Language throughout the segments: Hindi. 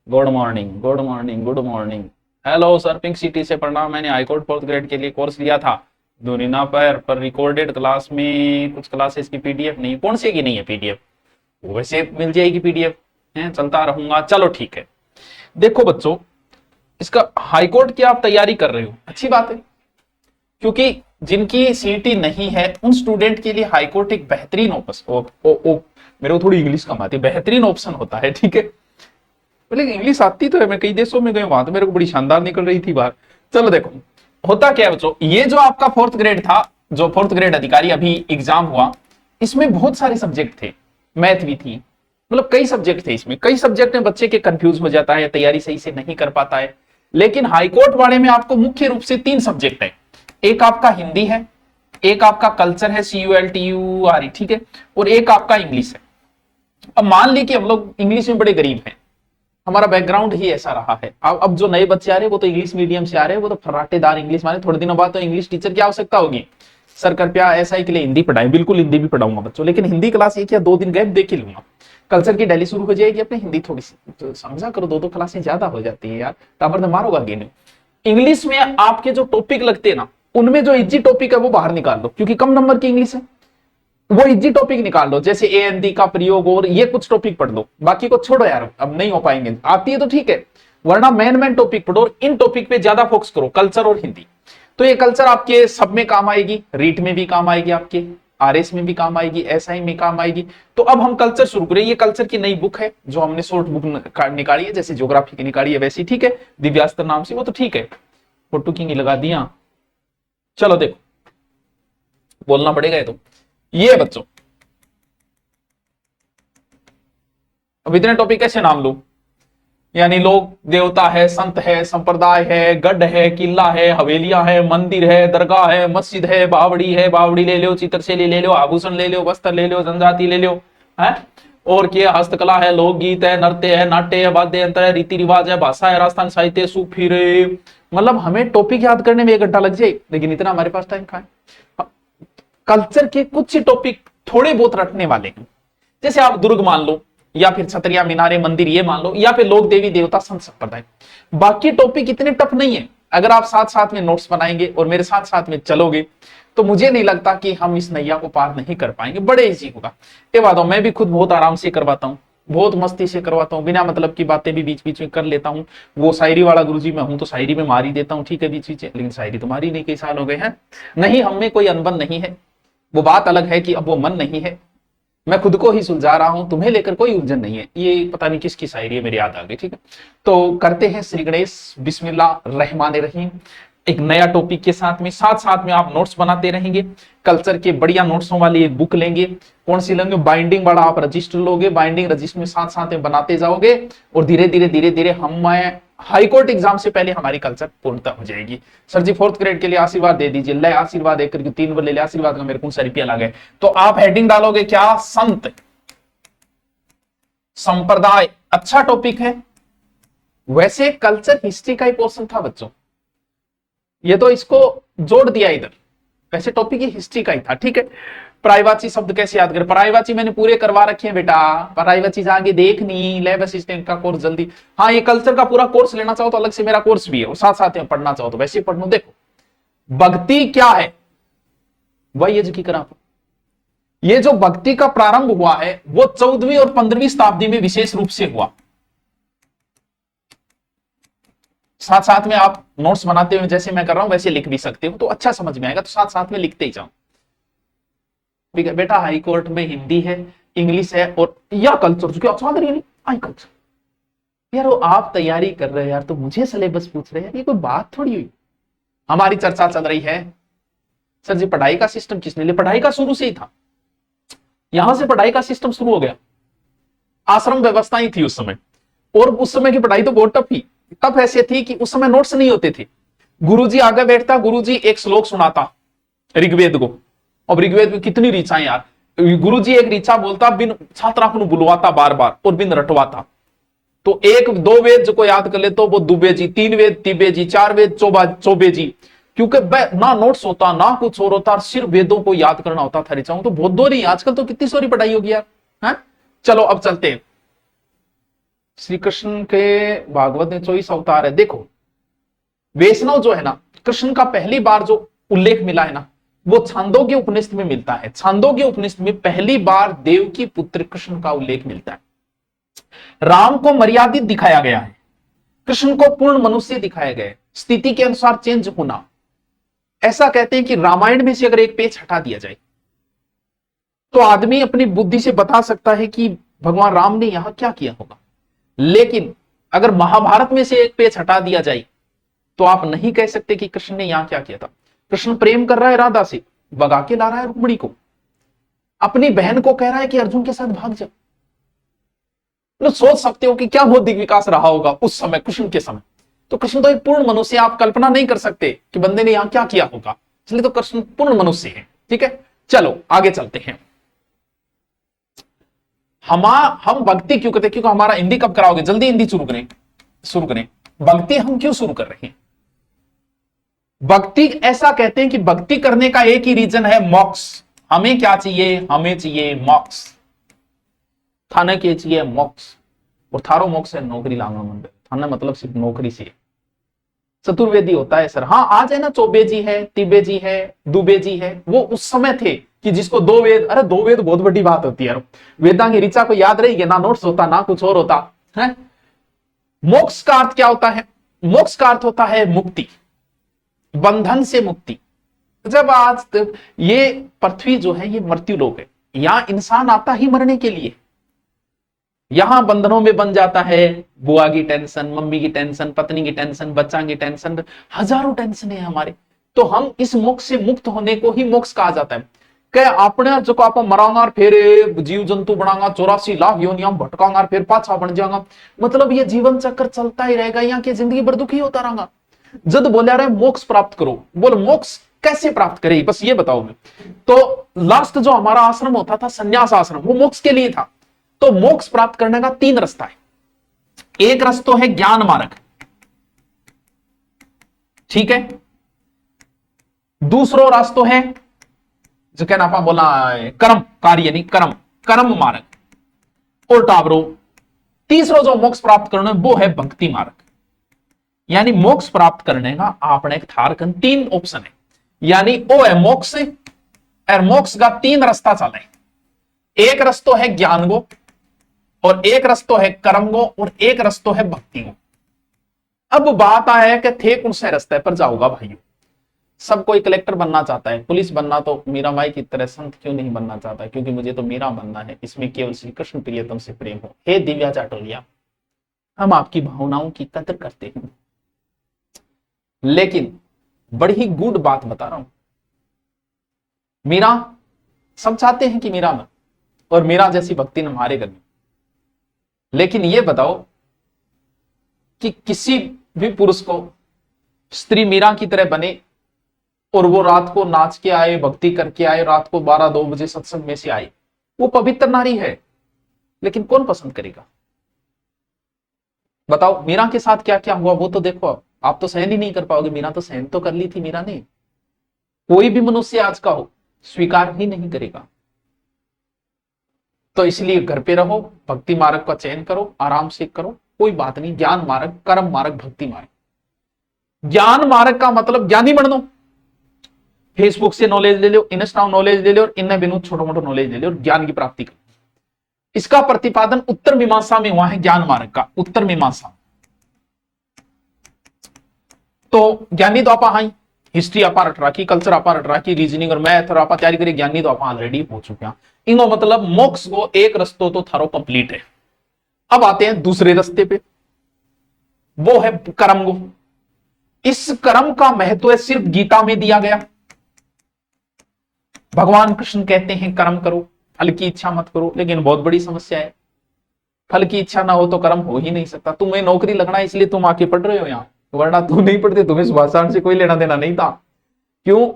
Good morning, good morning, good morning. Hello sir, pink city से प्रणाम। मैंने हाईकोर्ट फोर्थ ग्रेड के लिए कोर्स लिया था दुनिया पर रिकॉर्डेड क्लास में कुछ क्लासेस की पीडीएफ नहीं, कौन से की नहीं है पीडीएफ? वैसे मिल जाएगी पीडीएफ है, चलता रहूंगा। चलो ठीक है। देखो बच्चों, इसका हाईकोर्ट की आप तैयारी कर रहे हो, अच्छी बात है, क्योंकि जिनकी सीईटी नहीं है उन स्टूडेंट के लिए हाईकोर्ट एक बेहतरीन ऑप्शन मेरे को थोड़ी इंग्लिश कम आती है, बेहतरीन ऑप्शन होता है। ठीक है, लेकिन इंग्लिश आती तो है, मैं कई देशों में गए, वहां तो मेरे को बड़ी शानदार निकल रही थी बाहर। चलो देखो, होता क्या है बच्चों, ये जो आपका फोर्थ ग्रेड था, जो फोर्थ ग्रेड अधिकारी अभी एग्जाम हुआ, इसमें बहुत सारे सब्जेक्ट थे, मैथ भी थी, मतलब कई सब्जेक्ट थे। इसमें कई सब्जेक्ट में बच्चे के कंफ्यूज हो जाता है, तैयारी सही से नहीं कर पाता है। लेकिन हाईकोर्ट वाले में आपको मुख्य रूप से तीन सब्जेक्ट है। एक आपका हिंदी है, एक आपका कल्चर है, CULTURE, ठीक है, और एक आपका इंग्लिश है। अब मान ली कि हम लोग इंग्लिश में बड़े गरीब हैं, हमारा बैकग्राउंड ही ऐसा रहा है। अब जो नए बच्चे आ रहे हैं वो तो इंग्लिश मीडियम से आ रहे हैं, वो तो फर्राटेदार इंग्लिश माने, थोड़े दिनों बाद तो इंग्लिश टीचर की आवश्यकता होगी। सर कृपया SI के लिए हिंदी पढ़ाएं। बिल्कुल हिंदी भी पढ़ाऊंगा बच्चों, लेकिन हिंदी क्लास एक या 2 दिन गैप देख ही लूंगा। कल्चर की डेली शुरू हो जाएगी अपने, हिंदी थोड़ी सी तो समझा करो, 2-2 क्लासें ज्यादा हो जाती है यार, टावर तो मारोगा गेने। इंग्लिश में आपके जो टॉपिक लगते हैं ना, उनमें जो इजी टॉपिक है वो बाहर निकाल दो, क्योंकि कम नंबर की इंग्लिश है, वो इजी टॉपिक निकाल लो, जैसे AND का प्रयोग और ये कुछ टॉपिक पढ़ लो, बाकी को छोड़ो यार, अब नहीं हो पाएंगे। आती है तो ठीक है, वरना मेन टॉपिक पढ़ो और इन टॉपिक पे ज्यादा फोकस करो, कल्चर और हिंदी। तो ये कल्चर आपके सब में काम आएगी, रीट में भी काम आएगी, आपके RS में भी काम आएगी, SI में काम आएगी। तो अब हम कल्चर शुरू करें। ये कल्चर की नई बुक है जो हमने शॉर्ट बुक निकाली है, जैसे ज्योग्राफी की निकाली है वैसी, ठीक है, दिव्यास्त्र नाम से, वो तो ठीक है, फोटो किंग लगा दिया। चलो देखो, बोलना पड़ेगा तो ये बच्चों, अब इतने टॉपिक कैसे नाम लूं? यानी लोग देवता है, संत है, संप्रदाय है, गढ़ है, किला है, हवेलियां है, मंदिर है, दरगाह है, मस्जिद है, बावड़ी ले लो, चित्रशैली ले लो, आभूषण ले लो, वस्त्र ले लो, जनजाति ले लो, है और क्या, हस्तकला है, लोकगीत है, नृत्य है, नाट्य है, वाद्य यंत्र है, रीति रिवाज है, भाषा है, राजस्थान साहित्य, सूफी रे, मतलब हमें टॉपिक याद करने में 1 घंटा लग जाए, लेकिन इतना हमारे पास टाइम कहां है। कल्चर के कुछ टॉपिक थोड़े बहुत रटने वाले हैं, जैसे आप दुर्ग मान लो, या फिर छतरिया मीनारे मंदिर ये मान लो, या फिर लोक देवी देवता संत संप्रदाय। बाकी टॉपिक इतने टफ नहीं है, अगर आप साथ साथ में नोट्स बनाएंगे और मेरे साथ साथ में चलोगे तो मुझे नहीं लगता कि हम इस नैया को पार नहीं कर पाएंगे, बड़े इजी होगा। ये बात मैं भी खुद बहुत आराम से करवाता हूँ, बहुत मस्ती से करवाता हूँ, बिना मतलब की बातें भी बीच बीच में कर लेता हूँ। वो शायरी वाला गुरुजी मैं हूं तो शायरी में मार ही देता हूँ, ठीक है, बीच बीच, लेकिन शायरी तो मारी नहीं, कई साल हो गए हैं। नहीं, हम में कोई अनबन नहीं है, वो बात अलग है कि अब वो मन नहीं है, मैं खुद को ही सुलझा रहा हूं, तुम्हें लेकर कोई उलझन नहीं है। ये पता नहीं किसकी शायरी है, मेरी याद आ गई, ठीक है। तो करते हैं श्री गणेश, बिस्मिल्लाह रहमान रहीम, एक नया टॉपिक के साथ में। साथ साथ में आप नोट्स बनाते रहेंगे, कल्चर के बढ़िया नोट्सों वाली एक बुक लेंगे। कौन सी लेंगे? बाइंडिंग वाला आप रजिस्टर लोगे, बाइंडिंग रजिस्टर में साथ साथ में बनाते जाओगे, और धीरे धीरे हम हाईकोर्ट एग्जाम से पहले हमारी कल्चर पूर्णता हो जाएगी। सर जी फोर्थ ग्रेड के लिए आशीर्वाद दे दीजिए। ले आशीर्वाद एक करके 3 बार ले ले आशीर्वाद का, मेरे को 100 रुपया लगे। तो आप हेडिंग डालोगे क्या? संत संप्रदाय, अच्छा टॉपिक है। वैसे कल्चर हिस्ट्री का ही पोर्शन था बच्चों, ये तो इसको जोड़ दिया इधर, वैसे टॉपिक ही हिस्ट्री का ही था, ठीक है। परायवाची शब्द कैसे याद करें? परायवाची मैंने पूरे करवा रखे हैं बेटा, परायवाची जाके देखनी, लैब असिस्टेंट का कोर्स जल्दी। हाँ, ये कल्चर का पूरा कोर्स लेना चाहो तो अलग से मेरा कोर्स भी है, और साथ साथ में पढ़ना चाहो तो वैसे ही पढ़ लो। देखो, भक्ति क्या है, वही एज की करा। ये जो भक्ति का प्रारंभ हुआ है वो 14वीं और 15वीं शताब्दी में विशेष रूप से हुआ। साथ साथ में आप नोट्स बनाते हुए जैसे मैं कर रहा हूं वैसे लिख भी सकते हो, तो अच्छा समझ में आएगा, तो साथ साथ में लिखते ही जाओ। ठीक है बेटा, हाई कोर्ट में हिंदी है, इंग्लिश है, और या कल्चर, जो कि आई कल्चर। यार वो आप तैयारी कर रहे हो यार, तो मुझे सिलेबस पूछ रहे हैं, ये कोई बात थोड़ी हुई। हमारी चर्चा चल रही है, सर जी पढ़ाई का सिस्टम किसने लिया? पढ़ाई का शुरू से ही था, यहां से पढ़ाई का सिस्टम शुरू हो गया। आश्रम व्यवस्था ही थी उस समय, और उस समय की पढ़ाई तो बहुत टफ थी। टफ ऐसे थी कि उस समय नोट्स नहीं होते थे। गुरुजी आगे बैठता, गुरुजी एक श्लोक सुनाता ऋग्वेद को, अब ऋग्वेद में कितनी ऋचाएं यार। गुरुजी एक ऋचा बोलता, बिन छात्रा को बुलवाता बार बार और बिन रटवाता। तो 1-2 वेद जो को याद कर ले तो वो दुबे जी, 3 वेद तिबे जी, 4 वेद चौबे जी, क्योंकि ना नोट्स होता ना कुछ और होता, सिर्फ वेदों को याद करना होता था ऋचाओं। तो बहुत दो नहीं, आजकल तो कितनी सारी पढ़ाई होगी यार, है? चलो अब चलते हैं। श्री कृष्ण के भागवत में 24 अवतार है। देखो वैष्णव जो है ना, कृष्ण का पहली बार जो उल्लेख मिला है ना, वो छांदोग्य उपनिषद में मिलता है। छांदोग्य उपनिषद में पहली बार देव की पुत्र कृष्ण का उल्लेख मिलता है। राम को मर्यादित दिखाया गया है, कृष्ण को पूर्ण मनुष्य दिखाया गया है, स्थिति के अनुसार चेंज होना। ऐसा कहते हैं कि रामायण में से अगर एक पेज हटा दिया जाए तो आदमी अपनी बुद्धि से बता सकता है कि भगवान राम ने यहां क्या किया होगा। लेकिन अगर महाभारत में से एक पेज हटा दिया जाए तो आप नहीं कह सकते कि कृष्ण ने यहां क्या किया था। कृष्ण प्रेम कर रहा है राधा से, भगा के ला रहा है रुक्मिणी को, अपनी बहन को कह रहा है कि अर्जुन के साथ भाग जा। तो सोच सकते हो कि क्या बौद्धिक विकास रहा होगा उस समय कृष्ण के समय। तो कृष्ण तो एक पूर्ण मनुष्य, आप कल्पना नहीं कर सकते कि बंदे ने यहां क्या किया होगा, इसलिए तो कृष्ण पूर्ण मनुष्य है। ठीक है, चलो आगे चलते हैं। हम भक्ति क्यों करते हैं? क्योंकि हमारा हिंदी कब कराओगे, जल्दी हिंदी शुरू करें। भक्ति हम क्यों शुरू कर रहे हैं? भक्ति ऐसा कहते हैं कि भक्ति करने का एक ही रीजन है, मोक्ष। हमें क्या चाहिए? हमें चाहिए मोक्ष। थाने के चाहिए मोक्ष, और थारो मोक्ष है नौकरी लांगा मंदिर। थाना मतलब सिर्फ नौकरी से। चतुर्वेदी होता है सर। हाँ आज है ना, चौबे जी है, तिबे जी है, दुबे जी है। वो उस समय थे कि जिसको दो वेद, अरे दो वेद बहुत बड़ी बात होती है। वेदांग की ऋचा को याद रहेगी, ना नोट्स होता ना कुछ और होता है। मोक्ष का अर्थ क्या होता है? मोक्ष का अर्थ होता है मुक्ति, बंधन से मुक्ति। जब आज तक ये पृथ्वी जो है ये मृत्यु लोक है, यहां इंसान आता ही मरने के लिए। यहां बंधनों में बन जाता है, बुआ की टेंशन, मम्मी की टेंशन, पत्नी की टेंशन, बच्चा की टेंशन, हजारों टेंशन है हमारे। तो हम इस मोक्ष से मुक्त होने को ही मोक्ष कहा जाता है। क्या आपने जो आप मरांगा फिर जीव जंतु बनागा, 84 लाख योनियां भटकांगा फिर पाछा बन जाऊंगा, मतलब ये जीवन चक्र चलता ही रहेगा, यहाँ की जिंदगी बड़ दुखी होता रहेगा। जब बोला रहे मोक्ष प्राप्त करो, बोल मोक्ष कैसे प्राप्त करे, बस ये बताओ मैं। तो लास्ट जो हमारा आश्रम होता था संन्यास आश्रम, वो मोक्ष के लिए था। तो मोक्ष प्राप्त करने का 3 रास्ता है। एक रास्ता है ज्ञान मार्ग, ठीक है। दूसरो रास्ता है जो क्या नापा बोला, कर्म कार्य नहीं, कर्म मार्ग और टावरो। तीसरो जो मोक्ष प्राप्त करना है वो है भक्ति मार्ग। यानी मोक्ष प्राप्त करने का आपने एक थारकन 3 ऑप्शन है, यानी वो है मोक्ष, और मोक्ष का 3 रास्ता चले। एक रास्ता है ज्ञान गो, और एक रास्ता है कर्म गो, और एक रास्ता है भक्ति गो। अब बात आया कि थे कौन से रास्ते पर जाऊंगा भाइयों। सब कोई कलेक्टर बनना चाहता है, पुलिस बनना, तो मीरा माई की तरह संत क्यों नहीं बनना चाहता? क्योंकि मुझे तो मीरा बनना है, इसमें केवल श्री कृष्ण प्रियतम से प्रेम हो। हे दिव्या चाटोलिया, हम आपकी भावनाओं की कदर करते हैं, लेकिन बड़ी ही गुड बात बता रहा हूं। मीरा, सब चाहते हैं कि मीरा में और मीरा जैसी भक्ति न हमारे घर में। लेकिन ये बताओ कि किसी भी पुरुष को स्त्री मीरा की तरह बने और वो रात को नाच के आए, भक्ति करके आए, रात को 12-2 बजे सत्संग में से आए, वो पवित्र नारी है, लेकिन कौन पसंद करेगा? बताओ मीरा के साथ क्या क्या हुआ वो तो देखो। आप तो सहन ही नहीं कर पाओगे, मीरा तो सहन तो कर ली थी मीरा ने। कोई भी मनुष्य आज का हो स्वीकार ही नहीं करेगा। तो इसलिए घर पे रहो, भक्ति मार्ग का चयन करो, आराम से करो, कोई बात नहीं। ज्ञान मार्ग, कर्म मार्ग, भक्ति मार्ग। ज्ञान मार्ग का मतलब ज्ञानी बन दो, फेसबुक से नॉलेज ले लो, इंस्टा नॉलेज ले लो, और इन्हें बिनु छोटा मोटा नॉलेज ले लो और ज्ञान की प्राप्ति करो। इसका प्रतिपादन उत्तर मीमांसा में हुआ है, ज्ञान मार्ग का उत्तर मीमांसा। तो ज्ञानी तो आप हिस्ट्री आप रट रखी, कल्चर आप रट रखी, रीजनिंग और मैथ और आप तैयारी करिए, ज्ञानी तो आप ऑलरेडी हो चुके हैं। इनो मतलब मोक्ष को एक रस्तो तो थारो कंप्लीट है। अब आते हैं दूसरे रास्ते पे, वो है कर्म को। इस कर्म का महत्व सिर्फ गीता में दिया गया। भगवान कृष्ण कहते हैं कर्म करो, फल की इच्छा मत करो, लेकिन बहुत बड़ी समस्या है, फल की इच्छा ना हो तो कर्म हो ही नहीं सकता। तुम्हें नौकरी लगना है इसलिए तुम आके पढ़ रहे हो यहाँ, वरना तुम नहीं पढ़ते, तुम्हें सुभाषान से कोई लेना देना नहीं था। क्यों?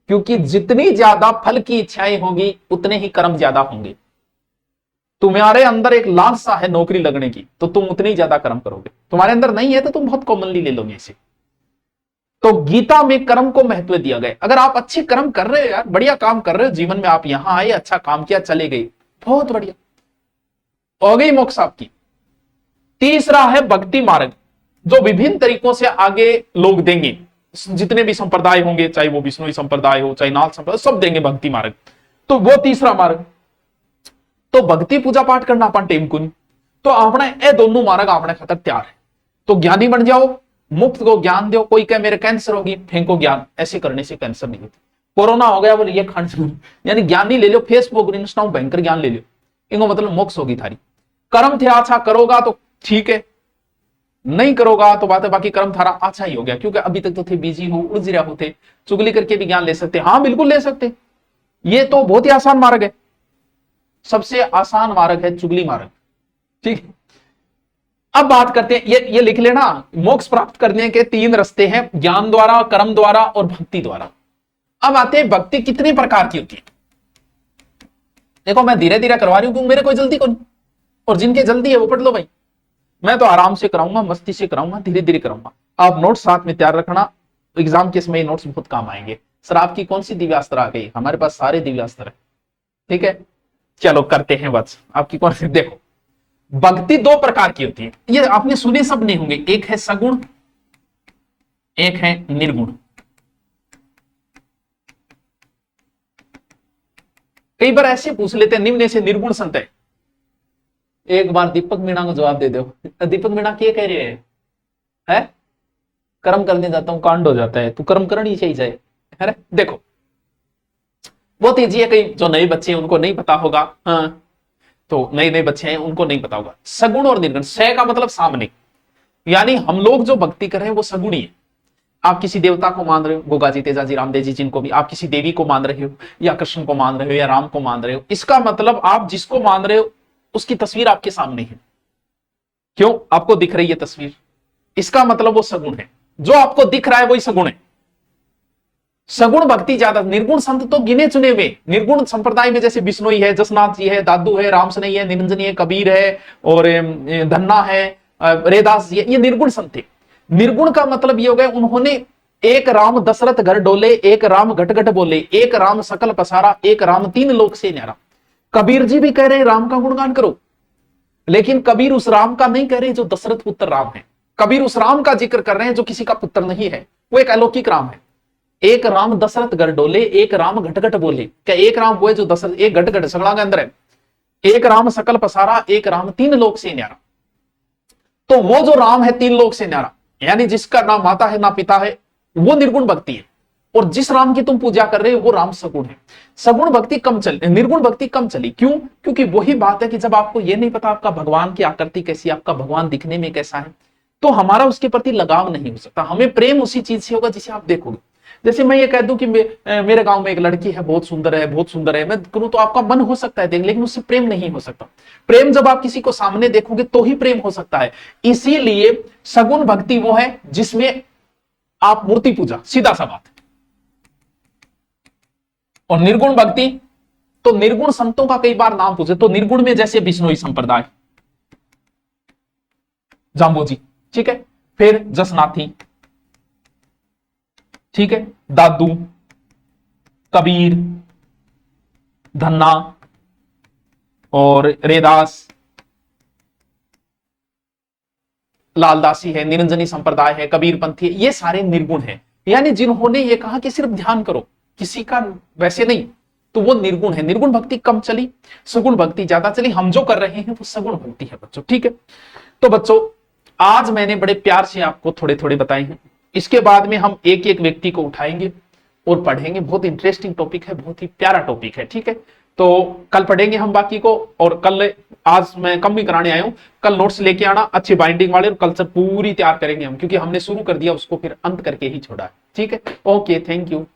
क्योंकि जितनी ज्यादा फल की इच्छाएं होगी उतने ही कर्म ज्यादा होंगे। तुम्हारे अंदर एक लालसा है नौकरी लगने की, तो तुम उतनी ज्यादा कर्म करोगे। तुम्हारे अंदर नहीं है तो तुम बहुत कॉमनली ले लोगे इसे। तो गीता में कर्म को महत्व दिया गया। अगर आप अच्छे कर्म कर रहे हो यार, बढ़िया काम कर रहे हो जीवन में, आप यहां आए, अच्छा काम किया, चले गए, बहुत बढ़िया, हो गई मोक्ष आपकी। तीसरा है भक्ति मार्ग, जो विभिन्न तरीकों से आगे लोग देंगे, जितने भी संप्रदाय होंगे, चाहे वो विष्णुई संप्रदाय हो, चाहे नाथ संप्रदाय, सब देंगे भक्ति मार्ग। तो वो तीसरा मार्ग। तो भक्ति पूजा पाठ करना अपन टेम को नहीं, तो आपने ये दोनों मार्ग आपने खातर तैयार है। तो ज्ञानी बन जाओ, मुफ्त को ज्ञान दो। कोई कहे मेरे कैंसर होगी, फेंको ज्ञान, ऐसे करने से कैंसर नहीं होती। कोरोना हो गया बोले ये खान, यानी ज्ञान नहीं ले लो, फेसबुक इंस्टा भयंकर ज्ञान ले लो, इनको मतलब मोक्ष होगी थारी। कर्म थे अच्छा करोगा तो ठीक है, नहीं करोगा तो बात है, बाकी कर्म थारा अच्छा ही हो गया, क्योंकि अभी तक तो थे बिजी हो, उलझ रहे होते, चुगली करके भी ज्ञान ले सकते। हाँ बिल्कुल ले सकते, ये तो बहुत ही आसान मार्ग है, सबसे आसान मार्ग है चुगली मार्ग। ठीक, अब बात करते हैं, ये लिख लेना, मोक्ष प्राप्त करने के 3 रास्ते हैं, ज्ञान द्वारा, कर्म द्वारा और भक्ति द्वारा। अब आते हैं भक्ति कितने प्रकार की होती है। देखो मैं धीरे धीरे करवा रही हूं क्योंकि मेरे कोई जल्दी को नहीं, और जिनके जल्दी है वो पढ़ लो भाई, मैं तो आराम से कराऊंगा, मस्ती से कराऊंगा, धीरे धीरे कराऊंगा। आप नोट्स साथ में तैयार रखना, एग्जाम के समय नोट्स बहुत काम आएंगे। सर आपकी कौन सी दिव्यास्त्र आ गई? हमारे पास सारे दिव्यास्त्र है, ठीक है। चलो करते हैं बस, आपकी कौन सी? देखो भक्ति 2 प्रकार की होती है, ये आपने सुने सब नहीं होंगे, एक है सगुण, एक है निर्गुण। कई बार ऐसे पूछ लेते हैं निम्न से निर्गुण संत है, एक बार दीपक मीणा को जवाब दे दो। दीपक मीणा क्या कह रहे हैं? कर्म करने जाता हूं कांड हो जाता है, तू कर्म करनी चाहिए जाए। अरे देखो बहुत ईजी है, कई जो नए बच्चे हैं उनको नहीं पता होगा, हाँ तो नए बच्चे हैं उनको नहीं पता होगा। सगुण और निर्गुण, स का मतलब सामने, यानी हम लोग जो भक्ति कर रहे हैं वो सगुणी है। आप किसी देवता को मान रहे हो, गोगा जी, तेजा जी, रामदेव जी, जिनको भी, आप किसी देवी को मान रहे हो, या कृष्ण को मान रहे हो, या राम को मान रहे हो, इसका मतलब आप जिसको मान रहे हो उसकी तस्वीर आपके सामने है। क्यों? आपको दिख रही है तस्वीर, इसका मतलब वो सगुण है। जो आपको दिख रहा है वही सगुण है। सगुण भक्ति ज्यादा, निर्गुण संत तो गिने चुने हुए। निर्गुण संप्रदाय में जैसे बिश्नोई है, जसनाथ जी है, दादू है, रामसनई है, निरंजनी है, कबीर है, और धन्ना है, रेदास जी है, ये निर्गुण संत थे। निर्गुण का मतलब ये हो गया उन्होंने एक राम दशरथ घर डोले, एक राम घट घट बोले, एक राम सकल पसारा, एक राम 3 लोक से न्यारा। कबीर जी भी कह रहे हैं राम का गुणगान करो, लेकिन कबीर उस राम का नहीं कह रहे जो दशरथ पुत्र राम है। कबीर उस राम का जिक्र कर रहे हैं जो किसी का पुत्र नहीं है, वो एक अलौकिक राम है। एक राम दशरथ घर डोले, एक राम घट घट बोले। क्या एक राम वो है जो दशरथ, एक घट घट सगड़ा के अंदर है, एक राम सकल पसारा, एक राम 3 लोक से न्यारा। तो वो जो राम है 3 लोक से न्यारा, यानी जिसका ना माता है ना पिता है, वो निर्गुण भक्ति है। और जिस राम की तुम पूजा कर रहे हो वो राम सगुण है। सगुण भक्ति कम चली, निर्गुण भक्ति कम चली। क्यों? क्योंकि वही बात है कि जब आपको ये नहीं पता आपका भगवान की आकृति कैसी, आपका भगवान दिखने में कैसा है, तो हमारा उसके प्रति लगाव नहीं हो सकता। हमें प्रेम उसी चीज से होगा जिसे आप देखोगे। जैसे मैं ये कह दूं कि मेरे गांव में एक लड़की है, बहुत सुंदर है, बहुत सुंदर है, मैं करूं तो आपका मन हो सकता है देख, लेकिन उससे प्रेम नहीं हो सकता। प्रेम जब आप किसी को सामने देखोगे तो ही प्रेम हो सकता है। इसीलिए सगुण भक्ति वो है जिसमें आप मूर्ति पूजा, सीधा सा बात। और निर्गुण भक्ति, तो निर्गुण संतों का कई बार नाम पूछे, तो निर्गुण में जैसे बिश्नोई संप्रदाय, जाम्बो जी, ठीक है, फिर जसनाथी, ठीक है, दादू, कबीर, धन्ना और रेदास, लालदासी है, निरंजनी संप्रदाय है, कबीर पंथी है, ये सारे निर्गुण हैं। यानी जिन्होंने ये कहा कि सिर्फ ध्यान करो, किसी का वैसे नहीं, तो वो निर्गुण है। निर्गुण भक्ति कम चली, सगुण भक्ति ज्यादा चली। हम जो कर रहे हैं वो सगुण भक्ति है बच्चों, ठीक है। तो बच्चों आज मैंने बड़े प्यार से आपको थोड़े थोड़े बताए हैं। इसके बाद में हम एक एक व्यक्ति को उठाएंगे और पढ़ेंगे। बहुत इंटरेस्टिंग टॉपिक है, बहुत ही प्यारा टॉपिक है, ठीक है। तो कल पढ़ेंगे हम बाकी को, और कल, आज मैं कम भी कराने आया हूं, कल नोट्स लेके आना अच्छी बाइंडिंग वाले, और कल से पूरी तैयार करेंगे हम, क्योंकि हमने शुरू कर दिया उसको फिर अंत करके ही छोड़ा है, ठीक है। Okay, thank you.